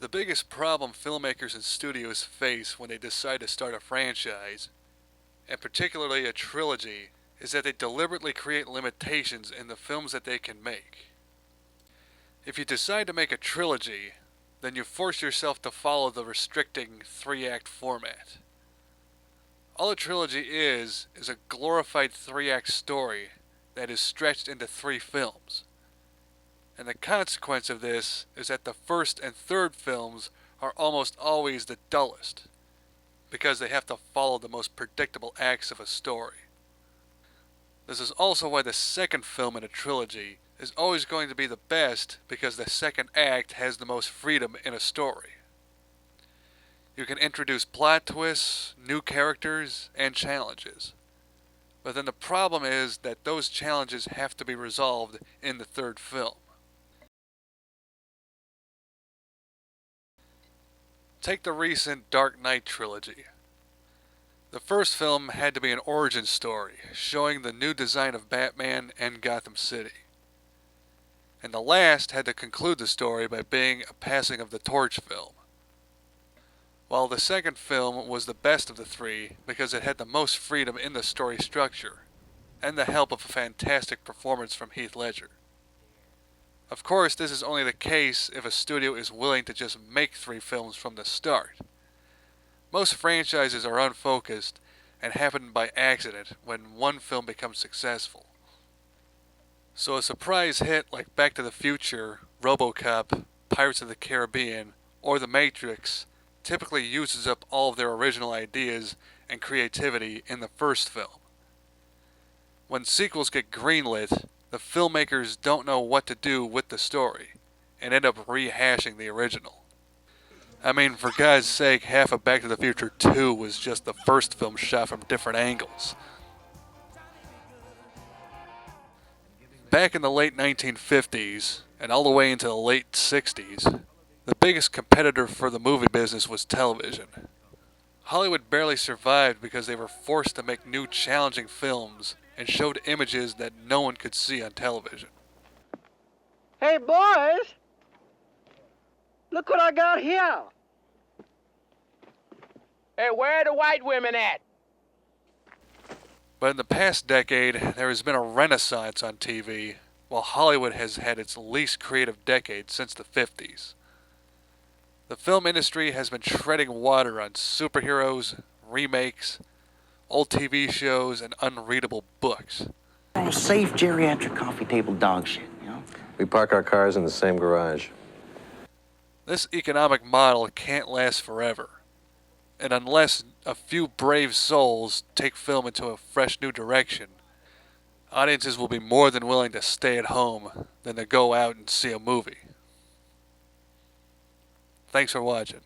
The biggest problem filmmakers and studios face when they decide to start a franchise, and particularly a trilogy, is that they deliberately create limitations in the films that they can make. If you decide to make a trilogy, then you force yourself to follow the restricting three-act format. All a trilogy is a glorified three-act story that is stretched into 3 films. And the consequence of this is that the first and third films are almost always the dullest, because they have to follow the most predictable acts of a story. This is also why the second film in a trilogy is always going to be the best, because the second act has the most freedom in a story. You can introduce plot twists, new characters, and challenges. But then the problem is that those challenges have to be resolved in the third film. Take the recent Dark Knight trilogy. The first film had to be an origin story, showing the new design of Batman and Gotham City. And the last had to conclude the story by being a passing of the torch film. While the second film was the best of the 3 because it had the most freedom in the story structure, and the help of a fantastic performance from Heath Ledger. Of course, this is only the case if a studio is willing to just make 3 films from the start. Most franchises are unfocused and happen by accident when one film becomes successful. So a surprise hit like Back to the Future, RoboCop, Pirates of the Caribbean, or The Matrix typically uses up all of their original ideas and creativity in the first film. When sequels get greenlit, the filmmakers don't know what to do with the story, and end up rehashing the original. I mean, for God's sake, half of Back to the Future 2 was just the first film shot from different angles. Back in the late 1950s, and all the way into the late 60s, the biggest competitor for the movie business was television. Hollywood barely survived because they were forced to make new challenging films and showed images that no one could see on television. Hey, boys! Look what I got here! Hey, where are the white women at? But in the past decade, there has been a renaissance on TV, while Hollywood has had its least creative decade since the 50s. The film industry has been treading water on superheroes, remakes, old TV shows, and unreadable books. Safe geriatric coffee table dog shit, you know? We park our cars in the same garage. This economic model can't last forever. And unless a few brave souls take film into a fresh new direction, audiences will be more than willing to stay at home than to go out and see a movie. Thanks for watching.